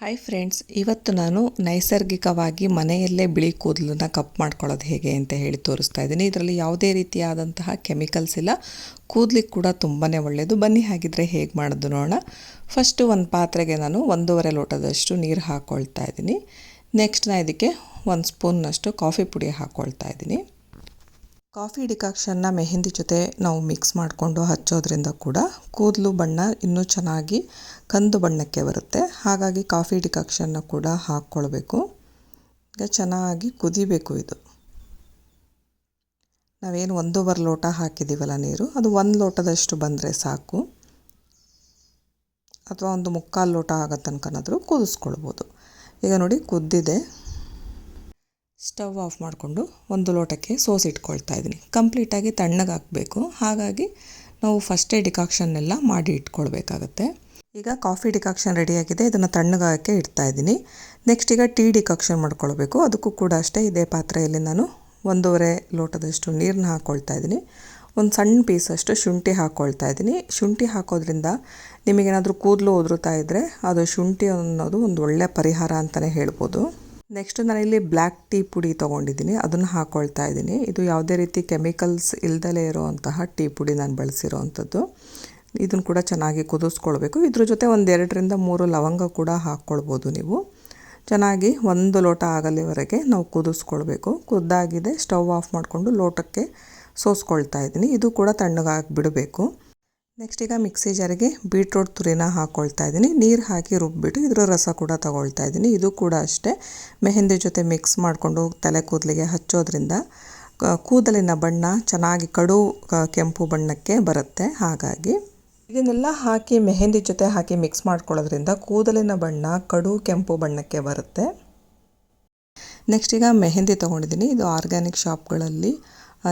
Hi friends, ಇವತ್ತು ನಾನು ನೈಸರ್ಗಿಕವಾಗಿ ಮನೆಯಲ್ಲೇ ಬಿಳಿ ಕೂದಲನ್ನ ಕಪ್ ಮಾಡ್ಕೊಳ್ಳೋದು ಹೇಗೆ ಅಂತ ಹೇಳಿ ತೋರಿಸ್ತಾ ಇದ್ದೀನಿ. ಇದರಲ್ಲಿ ಯಾವುದೇ ರೀತಿಯಾದಂತಹ ಕೆಮಿಕಲ್ಸ್ ಇಲ್ಲ, ಕೂದಲಿಗೆ ಕೂಡ ತುಂಬಾ ಒಳ್ಳೆಯದು. ಬನ್ನಿ ಹಾಗಿದ್ರೆ ಹೇಗೆ ಮಾಡೋದು ನೋಡೋಣ. ಫಸ್ಟು ಒಂದು ಪಾತ್ರೆಗೆ ನಾನು 1.5 ಲೋಟದಷ್ಟು ನೀರು ಹಾಕ್ಕೊಳ್ತಾ ಇದ್ದೀನಿ. ನೆಕ್ಸ್ಟ್ ನಾನು ಇದಕ್ಕೆ 1 ಸ್ಪೂನ್ನಷ್ಟು ಕಾಫಿ ಪುಡಿ ಹಾಕ್ಕೊಳ್ತಾ ಇದ್ದೀನಿ. ಕಾಫಿ ಡಿಕಾಕ್ಷನ್ನ ಮೆಹಂದಿ ಜೊತೆ ನಾವು ಮಿಕ್ಸ್ ಮಾಡಿಕೊಂಡು ಹಚ್ಚೋದ್ರಿಂದ ಕೂಡ ಕೂದಲು ಬಣ್ಣ ಇನ್ನೂ ಚೆನ್ನಾಗಿ ಕಂದು ಬಣ್ಣಕ್ಕೆ ಬರುತ್ತೆ. ಹಾಗಾಗಿ ಕಾಫಿ ಡಿಕಾಕ್ಷನ್ನ ಕೂಡ ಹಾಕ್ಕೊಳ್ಬೇಕು. ಈಗ ಚೆನ್ನಾಗಿ ಕುದಿಬೇಕು. ಇದು ನಾವೇನು 1.5 ಲೋಟ ಹಾಕಿದ್ದೀವಲ್ಲ ನೀರು, ಅದು 1 ಲೋಟದಷ್ಟು ಬಂದರೆ ಸಾಕು, ಅಥವಾ 1/4 ಲೋಟ ಆಗೋ ತನಕನಾದರೂ ಕುದಿಸ್ಕೊಳ್ಬೋದು. ಈಗ ನೋಡಿ ಕುದ್ದಿದೆ. ಸ್ಟವ್ ಆಫ್ ಮಾಡಿಕೊಂಡು 1 ಲೋಟಕ್ಕೆ ಸೋಸಿಟ್ಕೊಳ್ತಾ ಇದ್ದೀನಿ. ಕಂಪ್ಲೀಟಾಗಿ ತಣ್ಣಗಾಗಬೇಕು. ಹಾಗಾಗಿ ನಾವು ಫಸ್ಟೇ ಡಿಕಾಕ್ಷನ್ನೆಲ್ಲ ಮಾಡಿ ಇಟ್ಕೊಳ್ಬೇಕಾಗತ್ತೆ. ಈಗ ಕಾಫಿ ಡಿಕಾಕ್ಷನ್ ರೆಡಿಯಾಗಿದೆ. ಇದನ್ನು ತಣ್ಣಗಾಗಕ್ಕೆ ಇಡ್ತಾ ಇದ್ದೀನಿ. ನೆಕ್ಸ್ಟ್ ಈಗ ಟೀ ಡಿಕಾಕ್ಷನ್ ಮಾಡ್ಕೊಳ್ಬೇಕು. ಅದಕ್ಕೂ ಕೂಡ ಅಷ್ಟೇ ಇದೇ ಪಾತ್ರೆಯಲ್ಲಿ ನಾನು 1.5 ಲೋಟದಷ್ಟು ನೀರನ್ನ ಹಾಕ್ಕೊಳ್ತಾ ಇದ್ದೀನಿ. ಒಂದು ಸಣ್ಣ ಪೀಸಷ್ಟು ಶುಂಠಿ ಹಾಕ್ಕೊಳ್ತಾ ಇದ್ದೀನಿ. ಶುಂಠಿ ಹಾಕೋದ್ರಿಂದ ನಿಮಗೇನಾದರೂ ಕೂದಲು ಉದುರುತ್ತಾ ಇದ್ದರೆ ಅದು ಶುಂಠಿ ಅನ್ನೋದು ಒಂದು ಒಳ್ಳೆಯ ಪರಿಹಾರ ಅಂತಲೇ ಹೇಳ್ಬೋದು. ನೆಕ್ಸ್ಟ್ ನಾನಿಲ್ಲಿ ಬ್ಲ್ಯಾಕ್ ಟೀ ಪುಡಿ ತೊಗೊಂಡಿದ್ದೀನಿ, ಅದನ್ನು ಹಾಕ್ಕೊಳ್ತಾ ಇದ್ದೀನಿ. ಇದು ಯಾವುದೇ ರೀತಿ ಕೆಮಿಕಲ್ಸ್ ಇಲ್ದಲೇ ಇರೋವಂತಹ ಟೀ ಪುಡಿ ನಾನು ಬಳಸಿರೋವಂಥದ್ದು. ಇದನ್ನು ಕೂಡ ಚೆನ್ನಾಗಿ ಕುದಿಸ್ಕೊಳ್ಬೇಕು. ಇದ್ರ ಜೊತೆ 2 3 ಲವಂಗ ಕೂಡ ಹಾಕ್ಕೊಳ್ಬೋದು ನೀವು. ಚೆನ್ನಾಗಿ 1 ಲೋಟ ಆಗಲಿವರೆಗೆ ನಾವು ಕುದಿಸ್ಕೊಳ್ಬೇಕು. ಕುದ್ದಾಗಿದೆ. ಸ್ಟವ್ ಆಫ್ ಮಾಡಿಕೊಂಡು ಲೋಟಕ್ಕೆ ಸೋಸ್ಕೊಳ್ತಾ ಇದ್ದೀನಿ. ಇದು ಕೂಡ ತಣ್ಣಗಾಗಿ ಬಿಡಬೇಕು. ನೆಕ್ಸ್ಟ್ ಈಗ ಮಿಕ್ಸಿ ಜಾರಿಗೆ ಬೀಟ್ರೋಟ್ ತುರಿನ ಹಾಕ್ಕೊಳ್ತಾ ಇದ್ದೀನಿ. ನೀರು ಹಾಕಿ ರುಬ್ಬಿಬಿಟ್ಟು ಇದರ ರಸ ಕೂಡ ತಗೊಳ್ತಾ ಇದ್ದೀನಿ. ಇದು ಕೂಡ ಅಷ್ಟೇ ಮೆಹಂದಿ ಜೊತೆ ಮಿಕ್ಸ್ ಮಾಡಿಕೊಂಡು ತಲೆ ಕೂದಲಿಗೆ ಹಚ್ಚೋದ್ರಿಂದ ಕೂದಲಿನ ಬಣ್ಣ ಚೆನ್ನಾಗಿ ಕಡು ಕೆಂಪು ಬಣ್ಣಕ್ಕೆ ಬರುತ್ತೆ. ಹಾಗಾಗಿ ಇದನ್ನೆಲ್ಲ ಹಾಕಿ ಮೆಹಂದಿ ಜೊತೆ ಹಾಕಿ ಮಿಕ್ಸ್ ಮಾಡ್ಕೊಳ್ಳೋದ್ರಿಂದ ಕೂದಲಿನ ಬಣ್ಣ ಕಡು ಕೆಂಪು ಬಣ್ಣಕ್ಕೆ ಬರುತ್ತೆ. ನೆಕ್ಸ್ಟ್ ಈಗ ಮೆಹಂದಿ ತೊಗೊಂಡಿದ್ದೀನಿ. ಇದು ಆರ್ಗ್ಯಾನಿಕ್ ಶಾಪ್ಗಳಲ್ಲಿ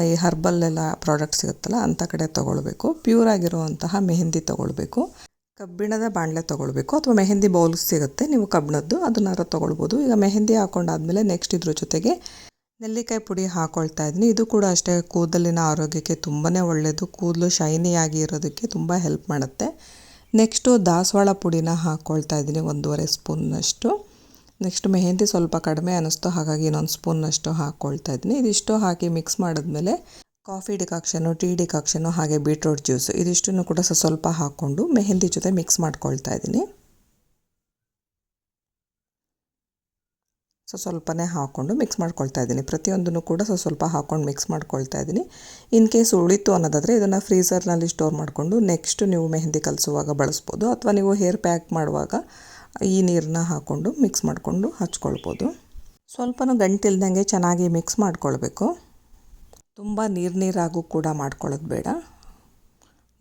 ಈ ಹರ್ಬಲ್ಲೆಲ್ಲ ಪ್ರಾಡಕ್ಟ್ ಸಿಗುತ್ತಲ್ಲ ಅಂಥ ಕಡೆ ತೊಗೊಳ್ಬೇಕು. ಪ್ಯೂರ್ ಆಗಿರುವಂತಹ ಮೆಹಂದಿ ತೊಗೊಳ್ಬೇಕು. ಕಬ್ಬಿಣದ ಬಾಣಲೆ ತೊಗೊಳ್ಬೇಕು, ಅಥವಾ ಮೆಹಂದಿ ಬೌಲ್ ಸಿಗುತ್ತೆ ನೀವು ಕಬ್ಬಿಣದ್ದು, ಅದನ್ನಾರ ತೊಗೊಳ್ಬೋದು. ಈಗ ಮೆಹಂದಿ ಹಾಕೊಂಡಾದ್ಮೇಲೆ ನೆಕ್ಸ್ಟ್ ಇದ್ರ ಜೊತೆಗೆ ನೆಲ್ಲಿಕಾಯಿ ಪುಡಿ ಹಾಕ್ಕೊಳ್ತಾ ಇದ್ದೀನಿ. ಇದು ಕೂಡ ಅಷ್ಟೇ ಕೂದಲಿನ ಆರೋಗ್ಯಕ್ಕೆ ತುಂಬಾ ಒಳ್ಳೆಯದು. ಕೂದಲು ಶೈನಿಯಾಗಿ ಇರೋದಕ್ಕೆ ತುಂಬ ಹೆಲ್ಪ್ ಮಾಡುತ್ತೆ. ನೆಕ್ಸ್ಟು ದಾಸವಾಳ ಪುಡಿನ ಹಾಕ್ಕೊಳ್ತಾ ಇದ್ದೀನಿ 1.5 ಸ್ಪೂನ್ನಷ್ಟು. ನೆಕ್ಸ್ಟ್ ಮೆಹಂದಿ ಸ್ವಲ್ಪ ಕಡಿಮೆ ಅನ್ನಿಸ್ತು, ಹಾಗಾಗಿ ಇನ್ನೊಂದು ಸ್ಪೂನ್ನಷ್ಟು ಹಾಕ್ಕೊಳ್ತಾ ಇದ್ದೀನಿ. ಇದಿಷ್ಟು ಹಾಕಿ ಮಿಕ್ಸ್ ಮಾಡಿದ್ಮೇಲೆ ಕಾಫಿ ಡಿಕಾಕ್ಷನು, ಟೀ ಡಿಕಾಕ್ಷನು, ಹಾಗೆ ಬೀಟ್ರೋಟ್ ಜ್ಯೂಸು ಇದಿಷ್ಟನ್ನು ಕೂಡ ಸ್ವಲ್ಪ ಹಾಕ್ಕೊಂಡು ಮೆಹಂದಿ ಜೊತೆ ಮಿಕ್ಸ್ ಮಾಡ್ಕೊಳ್ತಾ ಇದ್ದೀನಿ. ಸ್ವಲ್ಪನೇ ಹಾಕ್ಕೊಂಡು ಮಿಕ್ಸ್ ಮಾಡ್ಕೊಳ್ತಾ ಇದ್ದೀನಿ. ಪ್ರತಿಯೊಂದನ್ನು ಕೂಡ ಸ್ವಲ್ಪ ಹಾಕ್ಕೊಂಡು ಮಿಕ್ಸ್ ಮಾಡ್ಕೊಳ್ತಾ ಇದ್ದೀನಿ. ಇನ್ ಕೇಸ್ ಉಳಿತು ಅನ್ನೋದಾದರೆ ಇದನ್ನು ಫ್ರೀಝರ್ನಲ್ಲಿ ಸ್ಟೋರ್ ಮಾಡಿಕೊಂಡು ನೆಕ್ಸ್ಟ್ ನೀವು ಮೆಹಂದಿ ಕಲಿಸುವಾಗ ಬಳಸ್ಬೋದು, ಅಥವಾ ನೀವು ಹೇರ್ ಪ್ಯಾಕ್ ಮಾಡುವಾಗ ಈ ನೀರನ್ನ ಹಾಕ್ಕೊಂಡು ಮಿಕ್ಸ್ ಮಾಡಿಕೊಂಡು ಹಚ್ಕೊಳ್ಬೋದು. ಸ್ವಲ್ಪನೂ ಗಂಟಿಲ್ದಂಗೆ ಚೆನ್ನಾಗಿ ಮಿಕ್ಸ್ ಮಾಡ್ಕೊಳ್ಬೇಕು. ತುಂಬ ನೀರಾಗೂ ಕೂಡ ಮಾಡ್ಕೊಳ್ಳೋದು ಬೇಡ.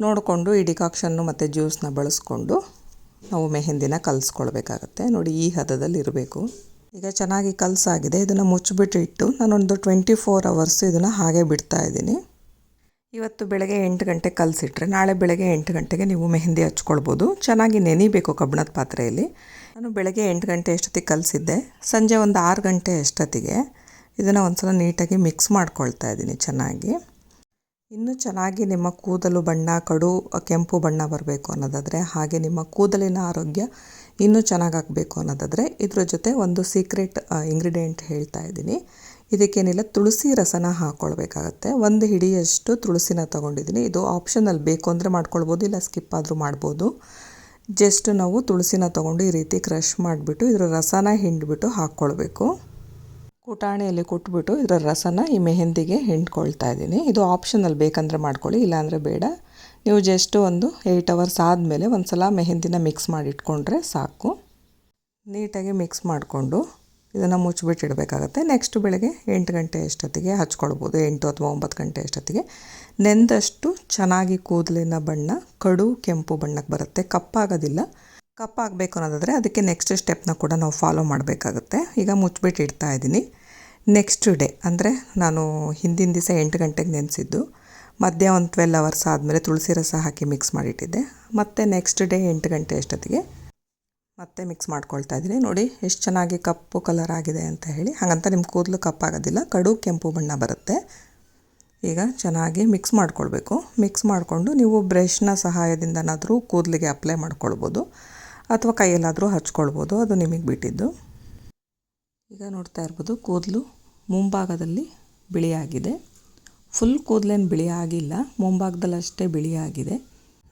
ನೋಡಿಕೊಂಡು ಈ ಡಿಕಾಕ್ಷನ್ನು ಮತ್ತು ಜ್ಯೂಸನ್ನ ಬಳಸ್ಕೊಂಡು ನಾವು ಮೆಹಂದಿನ ಕಲಿಸ್ಕೊಳ್ಬೇಕಾಗತ್ತೆ. ನೋಡಿ ಈ ಹದದಲ್ಲಿ ಇರಬೇಕು. ಈಗ ಚೆನ್ನಾಗಿ ಕಲಸಾಗಿದೆ. ಇದನ್ನು ಮುಚ್ಚಿಬಿಟ್ಟು ಇಟ್ಟು ನಾನೊಂದು 24 ಅವರ್ಸ್ ಇದನ್ನು ಹಾಗೆ ಬಿಡ್ತಾ ಇದ್ದೀನಿ. ಇವತ್ತು ಬೆಳಗ್ಗೆ 8 ಗಂಟೆಗೆ ಕಲಸಿಟ್ರೆ ನಾಳೆ ಬೆಳಗ್ಗೆ 8 ಗಂಟೆಗೆ ನೀವು ಮೆಹಂದಿ ಹಚ್ಕೊಳ್ಬೋದು. ಚೆನ್ನಾಗಿ ನೆನಿಬೇಕು ಕಬ್ಬಿಣದ ಪಾತ್ರೆಯಲ್ಲಿ. ನಾನು ಬೆಳಗ್ಗೆ 8 ಗಂಟೆ ಅಷ್ಟೊತ್ತಿಗೆ ಕಲಸಿದ್ದೆ. ಸಂಜೆ ಒಂದು 6 ಗಂಟೆ ಅಷ್ಟೊತ್ತಿಗೆ ಇದನ್ನು ಒಂದ್ಸಲ ನೀಟಾಗಿ ಮಿಕ್ಸ್ ಮಾಡ್ಕೊಳ್ತಾ ಇದ್ದೀನಿ ಚೆನ್ನಾಗಿ. ಇನ್ನೂ ಚೆನ್ನಾಗಿ ನಿಮ್ಮ ಕೂದಲು ಬಣ್ಣ ಕಡು ಕೆಂಪು ಬಣ್ಣ ಬರಬೇಕು ಅನ್ನೋದಾದರೆ, ಹಾಗೆ ನಿಮ್ಮ ಕೂದಲಿನ ಆರೋಗ್ಯ ಇನ್ನೂ ಚೆನ್ನಾಗಾಗಬೇಕು ಅನ್ನೋದಾದರೆ ಇದ್ರ ಜೊತೆ ಒಂದು ಸೀಕ್ರೆಟ್ ಇಂಗ್ರೀಡಿಯೆಂಟ್ ಹೇಳ್ತಾ ಇದ್ದೀನಿ. ಇದಕ್ಕೇನಿಲ್ಲ, ತುಳಸಿ ರಸನ ಹಾಕ್ಕೊಳ್ಬೇಕಾಗತ್ತೆ. 1 ಹಿಡಿಯಷ್ಟು ತುಳಸಿನ ತೊಗೊಂಡಿದ್ದೀನಿ. ಇದು ಆಪ್ಷನಲ್, ಬೇಕು ಅಂದರೆ ಮಾಡ್ಕೊಳ್ಬೋದು, ಇಲ್ಲ ಸ್ಕಿಪ್ ಆದರೂ ಮಾಡ್ಬೋದು. ಜಸ್ಟ್ ನಾವು ತುಳಸಿನ ತೊಗೊಂಡು ಈ ರೀತಿ ಕ್ರಷ್ ಮಾಡಿಬಿಟ್ಟು ಇದರ ರಸನ ಹಿಂಡ್ಬಿಟ್ಟು ಹಾಕ್ಕೊಳ್ಬೇಕು. ಕುಟಾಣಿಯಲ್ಲಿ ಕುಟ್ಬಿಟ್ಟು ಇದರ ರಸನ ಈ ಮೆಹಂದಿಗೆ ಹಿಂಡ್ಕೊಳ್ತಾ ಇದ್ದೀನಿ. ಇದು ಆಪ್ಷನಲ್, ಬೇಕಂದರೆ ಮಾಡ್ಕೊಳ್ಳಿ, ಇಲ್ಲಾಂದರೆ ಬೇಡ. ನೀವು ಜಸ್ಟ್ ಒಂದು 8 ಅವರ್ಸ್ ಆದಮೇಲೆ ಒಂದು ಸಲ ಮೆಹಂದಿನ ಮಿಕ್ಸ್ ಮಾಡಿ ಇಟ್ಕೊಂಡ್ರೆ ಸಾಕು. ನೀಟಾಗಿ ಮಿಕ್ಸ್ ಮಾಡಿಕೊಂಡು ಇದನ್ನು ಮುಚ್ಚಿಬಿಟ್ಟು ಇಡಬೇಕಾಗತ್ತೆ. ನೆಕ್ಸ್ಟ್ ಬೆಳಗ್ಗೆ 8 ಗಂಟೆ ಅಷ್ಟೊತ್ತಿಗೆ ಹಚ್ಕೊಳ್ಬೋದು, 8 ಅಥವಾ 9 ಗಂಟೆ ಅಷ್ಟೊತ್ತಿಗೆ. ನೆಂದಷ್ಟು ಚೆನ್ನಾಗಿ ಕೂದಲಿನ ಬಣ್ಣ ಕಡು ಕೆಂಪು ಬಣ್ಣಕ್ಕೆ ಬರುತ್ತೆ, ಕಪ್ಪಾಗೋದಿಲ್ಲ. ಕಪ್ಪಾಗಬೇಕು ಅನ್ನೋದಾದರೆ ಅದಕ್ಕೆ ನೆಕ್ಸ್ಟ್ ಸ್ಟೆಪ್ನ ಕೂಡ ನಾವು ಫಾಲೋ ಮಾಡಬೇಕಾಗುತ್ತೆ. ಈಗ ಮುಚ್ಚಿಬಿಟ್ಟು ಇಡ್ತಾ ಇದ್ದೀನಿ. ನೆಕ್ಸ್ಟ್ ಡೇ ಅಂದರೆ ನಾನು ಹಿಂದಿನ ದಿವಸ 8 ಗಂಟೆಗೆ ನೆನೆಸಿದ್ದು, ಮಧ್ಯ ಒಂದು 12 ಅವರ್ಸ್ ಆದಮೇಲೆ ತುಳಸಿ ರಸ ಹಾಕಿ ಮಿಕ್ಸ್ ಮಾಡಿಟ್ಟಿದ್ದೆ. ಮತ್ತು ನೆಕ್ಸ್ಟ್ ಡೇ 8 ಗಂಟೆ ಅಷ್ಟೊತ್ತಿಗೆ ಮತ್ತೆ ಮಿಕ್ಸ್ ಮಾಡ್ಕೊಳ್ತಾ ಇದ್ದೀನಿ. ನೋಡಿ ಎಷ್ಟು ಚೆನ್ನಾಗಿ ಕಪ್ಪು ಕಲರ್ ಆಗಿದೆ ಅಂತ ಹೇಳಿ. ಹಾಗಂತ ನಿಮ್ಮ ಕೂದಲು ಕಪ್ಪಾಗೋದಿಲ್ಲ, ಕಡು ಕೆಂಪು ಬಣ್ಣ ಬರುತ್ತೆ. ಈಗ ಚೆನ್ನಾಗಿ ಮಿಕ್ಸ್ ಮಾಡ್ಕೊಳ್ಬೇಕು. ಮಿಕ್ಸ್ ಮಾಡಿಕೊಂಡು ನೀವು ಬ್ರಷ್ನ ಸಹಾಯದಿಂದನಾದರೂ ಕೂದಲಿಗೆ ಅಪ್ಲೈ ಮಾಡ್ಕೊಳ್ಬೋದು, ಅಥವಾ ಕೈಯಲ್ಲಾದರೂ ಹಚ್ಕೊಳ್ಬೋದು, ಅದು ನಿಮಗೆ ಬಿಟ್ಟಿದ್ದು. ಈಗ ನೋಡ್ತಾ ಇರ್ಬೋದು ಕೂದಲು ಮುಂಭಾಗದಲ್ಲಿ ಬಿಳಿಯಾಗಿದೆ. ಫುಲ್ ಕೂದಲೇನು ಬಿಳಿ ಆಗಿಲ್ಲ, ಮುಂಭಾಗದಲ್ಲಷ್ಟೇ ಬಿಳಿಯಾಗಿದೆ.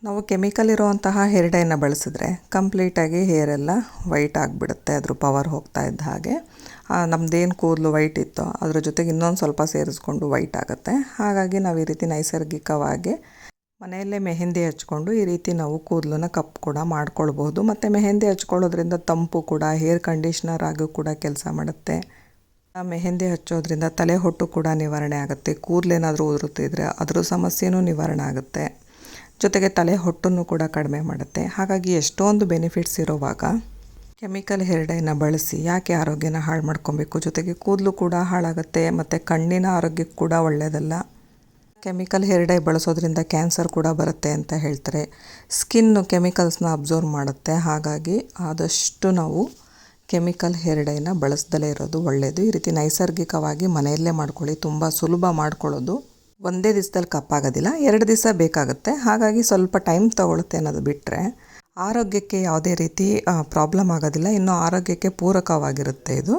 ನಾವು ಕೆಮಿಕಲ್ ಇರುವಂತಹ ಹೇರ್ ಡೈನ ಬಳಸಿದ್ರೆ ಕಂಪ್ಲೀಟಾಗಿ ಹೇರೆಲ್ಲ ವೈಟ್ ಆಗಿಬಿಡುತ್ತೆ, ಅದ್ರ ಪವರ್ ಹೋಗ್ತಾ ಇದ್ದ ಹಾಗೆ. ನಮ್ಮದೇನು ಕೂದಲು ವೈಟ್ ಇತ್ತೋ ಅದ್ರ ಜೊತೆಗೆ ಇನ್ನೊಂದು ಸ್ವಲ್ಪ ಸೇರಿಸ್ಕೊಂಡು ವೈಟ್ ಆಗುತ್ತೆ. ಹಾಗಾಗಿ ನಾವು ಈ ರೀತಿ ನೈಸರ್ಗಿಕವಾಗಿ ಮನೆಯಲ್ಲೇ ಮೆಹಂದಿ ಹಚ್ಕೊಂಡು ಈ ರೀತಿ ನಾವು ಕೂದಲನ್ನ ಕಪ್ಪು ಕೂಡ ಮಾಡ್ಕೊಳ್ಬೋದು. ಮತ್ತು ಮೆಹಂದಿ ಹಚ್ಕೊಳ್ಳೋದ್ರಿಂದ ತಂಪು ಕೂಡ ಹೇರ್ ಕಂಡೀಷ್ನರ್ ಆಗೂ ಕೂಡ ಕೆಲಸ ಮಾಡುತ್ತೆ. ಮೆಹಂದಿ ಹಚ್ಚೋದ್ರಿಂದ ತಲೆ ಹೊಟ್ಟು ಕೂಡ ನಿವಾರಣೆ ಆಗುತ್ತೆ. ಕೂದಲೇನಾದರೂ ಉದುರುತ್ತಿದ್ರೆ ಅದ್ರ ಸಮಸ್ಯೆನೂ ನಿವಾರಣೆ ಆಗುತ್ತೆ. ಜೊತೆಗೆ ತಲೆ ಹೊಟ್ಟನ್ನು ಕೂಡ ಕಡಿಮೆ ಮಾಡುತ್ತೆ. ಹಾಗಾಗಿ ಎಷ್ಟೊಂದು ಬೆನಿಫಿಟ್ಸ್ ಇರೋವಾಗ ಕೆಮಿಕಲ್ ಹೇರ್ ಡೈನ ಬಳಸಿ ಯಾಕೆ ಆರೋಗ್ಯನ ಹಾಳು ಮಾಡ್ಕೊಬೇಕು. ಜೊತೆಗೆ ಕೂದಲು ಕೂಡ ಹಾಳಾಗುತ್ತೆ ಮತ್ತು ಕಣ್ಣಿನ ಆರೋಗ್ಯಕ್ಕೆ ಕೂಡ ಒಳ್ಳೆಯದಲ್ಲ. ಕೆಮಿಕಲ್ ಹೇರ್ ಡೈ ಬಳಸೋದ್ರಿಂದ ಕ್ಯಾನ್ಸರ್ ಕೂಡ ಬರುತ್ತೆ ಅಂತ ಹೇಳ್ತಾರೆ. ಸ್ಕಿನ್ನು ಕೆಮಿಕಲ್ಸ್ನ ಅಬ್ಸರ್ವ್ ಮಾಡುತ್ತೆ. ಹಾಗಾಗಿ ಆದಷ್ಟು ನಾವು ಕೆಮಿಕಲ್ ಹೇರ್ ಡೈನ ಬಳಸ್ದಲೇ ಇರೋದು ಒಳ್ಳೆಯದು. ಈ ರೀತಿ ನೈಸರ್ಗಿಕವಾಗಿ ಮನೆಯಲ್ಲೇ ಮಾಡ್ಕೊಳ್ಳಿ. ತುಂಬ ಸುಲಭ ಮಾಡ್ಕೊಳ್ಳೋದು. ಒಂದೇ ದಿವಸದಲ್ಲಿ ಕಪ್ಪಾಗೋದಿಲ್ಲ, 2 ದಿವಸ ಬೇಕಾಗುತ್ತೆ. ಹಾಗಾಗಿ ಸ್ವಲ್ಪ ಟೈಮ್ ತಗೊಳುತ್ತೆ ಅನ್ನೋದು ಬಿಟ್ಟರೆ ಆರೋಗ್ಯಕ್ಕೆ ಯಾವುದೇ ರೀತಿ ಪ್ರಾಬ್ಲಮ್ ಆಗೋದಿಲ್ಲ. ಇನ್ನು ಆರೋಗ್ಯಕ್ಕೆ ಪೂರಕವಾಗಿರುತ್ತೆ ಇದು.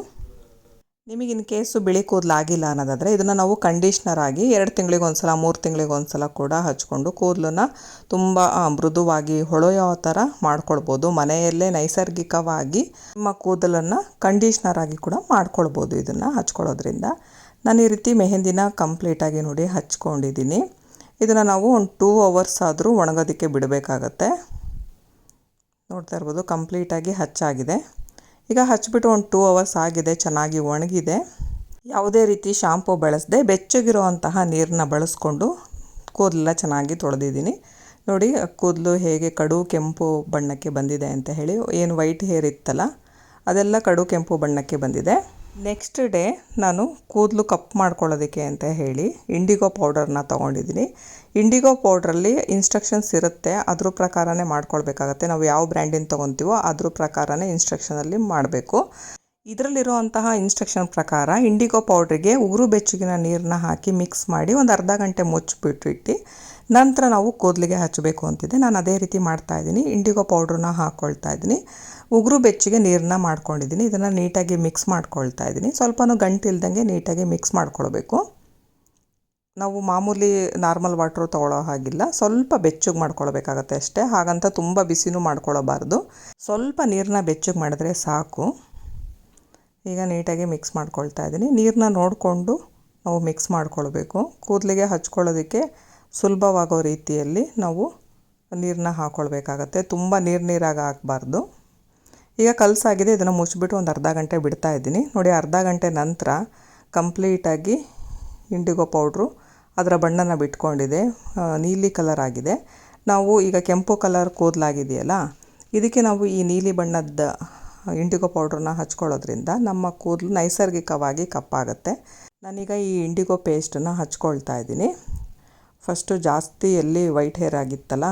ನಿಮಗೆ ಇನ್ ಕೇಸು ಬಿಳಿ ಕೂದಲು ಆಗಿಲ್ಲ ಅನ್ನೋದಾದರೆ ಇದನ್ನು ನಾವು ಕಂಡೀಷ್ನರ್ ಆಗಿ 2 ತಿಂಗಳಿಗೆ ಒಂದ್ಸಲ 3 ತಿಂಗಳಿಗೆ ಒಂದ್ಸಲ ಕೂಡ ಹಚ್ಕೊಂಡು ಕೂದಲನ್ನ ತುಂಬ ಮೃದುವಾಗಿ ಹೊಳೆಯೋ ಥರ ಮಾಡ್ಕೊಳ್ಬೋದು. ಮನೆಯಲ್ಲೇ ನೈಸರ್ಗಿಕವಾಗಿ ನಿಮ್ಮ ಕೂದಲನ್ನು ಕಂಡೀಷ್ನರ್ ಆಗಿ ಕೂಡ ಮಾಡ್ಕೊಳ್ಬೋದು ಇದನ್ನು ಹಚ್ಕೊಳ್ಳೋದ್ರಿಂದ. ನಾನು ಈ ರೀತಿ ಮೆಹಂದಿನ ಕಂಪ್ಲೀಟಾಗಿ ನೋಡಿ ಹಚ್ಕೊಂಡಿದ್ದೀನಿ. ಇದನ್ನು ನಾವು ಒಂದು 2 ಅವರ್ಸ್ ಆದರೂ ಒಣಗೋದಕ್ಕೆ ಬಿಡಬೇಕಾಗತ್ತೆ. ನೋಡ್ತಾ ಇರ್ಬೋದು ಕಂಪ್ಲೀಟಾಗಿ ಹಚ್ಚಾಗಿದೆ. ಈಗ ಹಚ್ಬಿಟ್ಟು ಒಂದು 2 ಅವರ್ಸ್ ಆಗಿದೆ, ಚೆನ್ನಾಗಿ ಒಣಗಿದೆ. ಯಾವುದೇ ರೀತಿ ಶಾಂಪು ಬಳಸದೆ ಬೆಚ್ಚಗಿರುವಂತಹ ನೀರನ್ನ ಬಳಸ್ಕೊಂಡು ಕೂದಲೆಲ್ಲ ಚೆನ್ನಾಗಿ ತೊಳೆದಿದ್ದೀನಿ. ನೋಡಿ ಕೂದಲು ಹೇಗೆ ಕಡು ಕೆಂಪು ಬಣ್ಣಕ್ಕೆ ಬಂದಿದೆ ಅಂತ ಹೇಳಿ. ಏನು ವೈಟ್ ಹೇರ್ ಇತ್ತಲ್ಲ ಅದೆಲ್ಲ ಕಡು ಕೆಂಪು ಬಣ್ಣಕ್ಕೆ ಬಂದಿದೆ. ನೆಕ್ಸ್ಟ್ ಡೇ ನಾನು ಕೂದಲು ಕಪ್ಪು ಮಾಡ್ಕೊಳ್ಳೋದಕ್ಕೆ ಅಂತ ಹೇಳಿ ಇಂಡಿಗೋ ಪೌಡರ್ನ ತೊಗೊಂಡಿದ್ದೀನಿ. ಇಂಡಿಗೋ ಪೌಡ್ರಲ್ಲಿ ಇನ್ಸ್ಟ್ರಕ್ಷನ್ಸ್ ಇರುತ್ತೆ, ಅದ್ರ ಪ್ರಕಾರನೇ ಮಾಡ್ಕೊಳ್ಬೇಕಾಗತ್ತೆ. ನಾವು ಯಾವ ಬ್ರ್ಯಾಂಡಿನ ತೊಗೊತೀವೋ ಅದ್ರ ಪ್ರಕಾರನೇ ಇನ್ಸ್ಟ್ರಕ್ಷನಲ್ಲಿ ಮಾಡಬೇಕು. ಇದರಲ್ಲಿರುವಂತಹ ಇನ್ಸ್ಟ್ರಕ್ಷನ್ ಪ್ರಕಾರ ಇಂಡಿಗೋ ಪೌಡ್ರಿಗೆ ಉಗುರು ಬೆಚ್ಚಗಿನ ನೀರನ್ನ ಹಾಕಿ ಮಿಕ್ಸ್ ಮಾಡಿ ಒಂದು ಅರ್ಧ ಗಂಟೆ ಮುಚ್ಚಿಬಿಟ್ಟು ನಂತರ ನಾವು ಕೂದಲಿಗೆ ಹಚ್ಚಬೇಕು ಅಂತಿದೆ. ನಾನು ಅದೇ ರೀತಿ ಮಾಡ್ತಾಯಿದ್ದೀನಿ. ಇಂಡಿಗೋ ಪೌಡ್ರನ್ನ ಹಾಕ್ಕೊಳ್ತಾ ಇದ್ದೀನಿ. ಉಗುರು ಬೆಚ್ಚಗೆ ನೀರನ್ನ ಮಾಡ್ಕೊಂಡಿದ್ದೀನಿ. ಇದನ್ನು ನೀಟಾಗಿ ಮಿಕ್ಸ್ ಮಾಡ್ಕೊಳ್ತಾ ಇದ್ದೀನಿ. ಸ್ವಲ್ಪನೂ ಗಂಟಿಲ್ದಂಗೆ ನೀಟಾಗಿ ಮಿಕ್ಸ್ ಮಾಡ್ಕೊಳ್ಬೇಕು. ನಾವು ಮಾಮೂಲಿ ನಾರ್ಮಲ್ ವಾಟ್ರು ತೊಗೊಳ್ಳೋ ಹಾಗಿಲ್ಲ, ಸ್ವಲ್ಪ ಬೆಚ್ಚಗೆ ಮಾಡ್ಕೊಳ್ಬೇಕಾಗತ್ತೆ ಅಷ್ಟೇ. ಹಾಗಂತ ತುಂಬ ಬಿಸಿನೂ ಮಾಡ್ಕೊಳ್ಳಬಾರ್ದು. ಸ್ವಲ್ಪ ನೀರನ್ನ ಬೆಚ್ಚಗೆ ಮಾಡಿದ್ರೆ ಸಾಕು. ಈಗ ನೀಟಾಗಿ ಮಿಕ್ಸ್ ಮಾಡ್ಕೊಳ್ತಾ ಇದ್ದೀನಿ. ನೀರನ್ನ ನೋಡಿಕೊಂಡು ನಾವು ಮಿಕ್ಸ್ ಮಾಡ್ಕೊಳ್ಬೇಕು. ಕೂದಲಿಗೆ ಹಚ್ಕೊಳ್ಳೋದಕ್ಕೆ ಸುಲಭವಾಗೋ ರೀತಿಯಲ್ಲಿ ನಾವು ನೀರನ್ನ ಹಾಕ್ಕೊಳ್ಬೇಕಾಗತ್ತೆ. ತುಂಬ ನೀರಾಗಿ ಹಾಕಬಾರ್ದು. ಈಗ ಕಲಸಾಗಿದೆ. ಇದನ್ನು ಮುಚ್ಚಿಬಿಟ್ಟು ಒಂದು ಅರ್ಧ ಗಂಟೆ ಬಿಡ್ತಾ ಇದ್ದೀನಿ. ನೋಡಿ ಅರ್ಧ ಗಂಟೆ ನಂತರ ಕಂಪ್ಲೀಟಾಗಿ ಇಂಡಿಗೋ ಪೌಡ್ರು ಅದರ ಬಣ್ಣನ ಬಿಟ್ಕೊಂಡಿದೆ, ನೀಲಿ ಕಲರ್ ಆಗಿದೆ. ನಾವು ಈಗ ಕೆಂಪು ಕಲರ್ ಕೂದಲಾಗಿದೆಯಲ್ಲ, ಇದಕ್ಕೆ ನಾವು ಈ ನೀಲಿ ಬಣ್ಣದ ಇಂಡಿಗೋ ಪೌಡ್ರನ್ನ ಹಚ್ಕೊಳ್ಳೋದ್ರಿಂದ ನಮ್ಮ ಕೂದಲು ನೈಸರ್ಗಿಕವಾಗಿ ಕಪ್ಪಾಗುತ್ತೆ. ನಾನೀಗ ಈ ಇಂಡಿಗೋ ಪೇಸ್ಟನ್ನು ಹಚ್ಕೊಳ್ತಾ ಇದ್ದೀನಿ. ಫಸ್ಟು ಜಾಸ್ತಿ ಎಲ್ಲಿ ವೈಟ್ ಹೇರ್ ಆಗಿತ್ತಲ್ಲ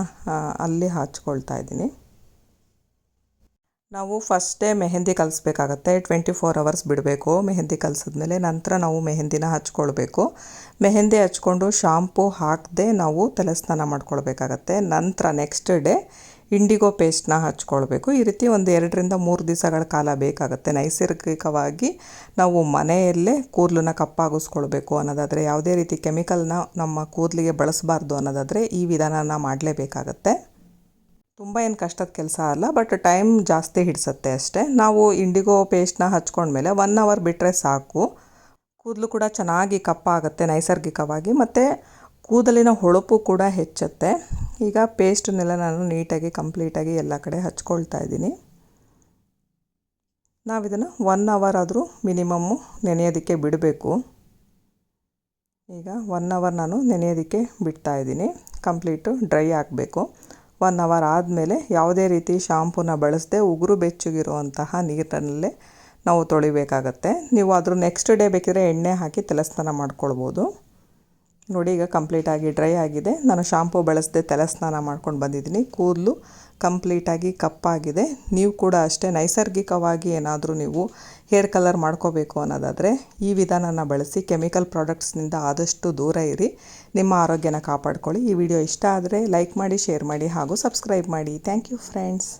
ಅಲ್ಲಿ ಹಚ್ಕೊಳ್ತಾ ಇದ್ದೀನಿ. ನಾವು ಫಸ್ಟ್ ಡೇ ಮೆಹಂದಿ ಕಲಿಸ್ಬೇಕಾಗತ್ತೆ. 24 ಅವರ್ಸ್ ಬಿಡಬೇಕು. ಮೆಹಂದಿ ಕಲಿಸಿದ್ಮೇಲೆ ನಂತರ ನಾವು ಮೆಹಂದಿನ ಹಚ್ಕೊಳ್ಬೇಕು. ಮೆಹಂದಿ ಹಚ್ಕೊಂಡು ಶಾಂಪೂ ಹಾಕದೆ ನಾವು ತಲೆ ಸ್ನಾನ ಮಾಡ್ಕೊಳ್ಬೇಕಾಗತ್ತೆ. ನಂತರ ನೆಕ್ಸ್ಟ್ ಡೇ ಇಂಡಿಗೋ ಪೇಸ್ಟ್ನ ಹಚ್ಕೊಳ್ಬೇಕು. ಈ ರೀತಿ ಒಂದು 2 ರಿಂದ 3 ದಿವಸಗಳ ಕಾಲ ಬೇಕಾಗುತ್ತೆ. ನೈಸರ್ಗಿಕವಾಗಿ ನಾವು ಮನೆಯಲ್ಲೇ ಕೂದಲನ್ನ ಕಪ್ಪಾಗಿಸ್ಕೊಳ್ಬೇಕು ಅನ್ನೋದಾದರೆ, ಯಾವುದೇ ರೀತಿ ಕೆಮಿಕಲ್ನ ನಮ್ಮ ಕೂದಲಿಗೆ ಬಳಸಬಾರ್ದು ಅನ್ನೋದಾದರೆ ಈ ವಿಧಾನನ ಮಾಡಲೇಬೇಕಾಗತ್ತೆ. ತುಂಬ ಏನು ಕಷ್ಟದ ಕೆಲಸ ಅಲ್ಲ, ಬಟ್ ಟೈಮ್ ಜಾಸ್ತಿ ಹಿಡಿಸುತ್ತೆ ಅಷ್ಟೇ. ನಾವು ಇಂಡಿಗೋ ಪೇಸ್ಟ್ನ ಹಚ್ಕೊಂಡ್ಮೇಲೆ 1 ಅವರ್ ಬಿಟ್ಟರೆ ಸಾಕು. ಕೂದಲು ಕೂಡ ಚೆನ್ನಾಗಿ ಕಪ್ಪಾಗುತ್ತೆ ನೈಸರ್ಗಿಕವಾಗಿ, ಮತ್ತು ಕೂದಲಿನ ಹೊಳಪು ಕೂಡ ಹೆಚ್ಚುತ್ತೆ. ಈಗ ಪೇಸ್ಟನ್ನೆಲ್ಲ ನಾನು ನೀಟಾಗಿ ಕಂಪ್ಲೀಟಾಗಿ ಎಲ್ಲ ಕಡೆ ಹಚ್ಕೊಳ್ತಾ ಇದ್ದೀನಿ. ನಾವಿದನ್ನು 1 ಅವರ್ ಆದರೂ ಮಿನಿಮಮ್ಮು ನೆನೆಯೋದಕ್ಕೆ ಬಿಡಬೇಕು. ಈಗ 1 ಅವರ್ ನಾನು ನೆನೆಯೋದಕ್ಕೆ ಬಿಡ್ತಾ ಇದ್ದೀನಿ. ಕಂಪ್ಲೀಟು ಡ್ರೈ ಆಗಬೇಕು. 1 ಅವರ್ ಆದಮೇಲೆ ಯಾವುದೇ ರೀತಿ ಶಾಂಪೂನ ಬಳಸದೆ ಉಗುರು ಬೆಚ್ಚಗಿರುವಂತಹ ನೀರಲ್ಲೇ ನಾವು ತೊಳಿಬೇಕಾಗತ್ತೆ. ನೀವು ಅದ್ರ ನೆಕ್ಸ್ಟ್ ಡೇ ಬೇಕಿದ್ರೆ ಎಣ್ಣೆ ಹಾಕಿ ತಲೆ ಸ್ನಾನ ಮಾಡ್ಕೊಳ್ಬೋದು. ನೋಡಿ ಈಗ ಕಂಪ್ಲೀಟಾಗಿ ಡ್ರೈ ಆಗಿದೆ. ನಾನು ಶಾಂಪೂ ಬಳಸದೆ ತಲೆ ಸ್ನಾನ ಮಾಡ್ಕೊಂಡು ಬಂದಿದ್ದೀನಿ. ಕೂದಲು ಕಂಪ್ಲೀಟಾಗಿ ಕಪ್ಪಾಗಿದೆ. ನೀವು ಕೂಡ ಅಷ್ಟೇ ನೈಸರ್ಗಿಕವಾಗಿ ಏನಾದರೂ ನೀವು ಹೇರ್ ಕಲರ್ ಮಾಡ್ಕೋಬೇಕು ಅನ್ನೋದಾದರೆ ಈ ವಿಧಾನನ ಬಳಸಿ. ಕೆಮಿಕಲ್ ಪ್ರಾಡಕ್ಟ್ಸ್ನಿಂದ ಆದಷ್ಟು ದೂರ ಇರಿ. ನಿಮ್ಮ ಆರೋಗ್ಯನ ಕಾಪಾಡ್ಕೊಳ್ಳಿ. ಈ ವಿಡಿಯೋ ಇಷ್ಟ ಆದರೆ ಲೈಕ್ ಮಾಡಿ, ಶೇರ್ ಮಾಡಿ ಹಾಗೂ ಸಬ್ಸ್ಕ್ರೈಬ್ ಮಾಡಿ. Thank you friends.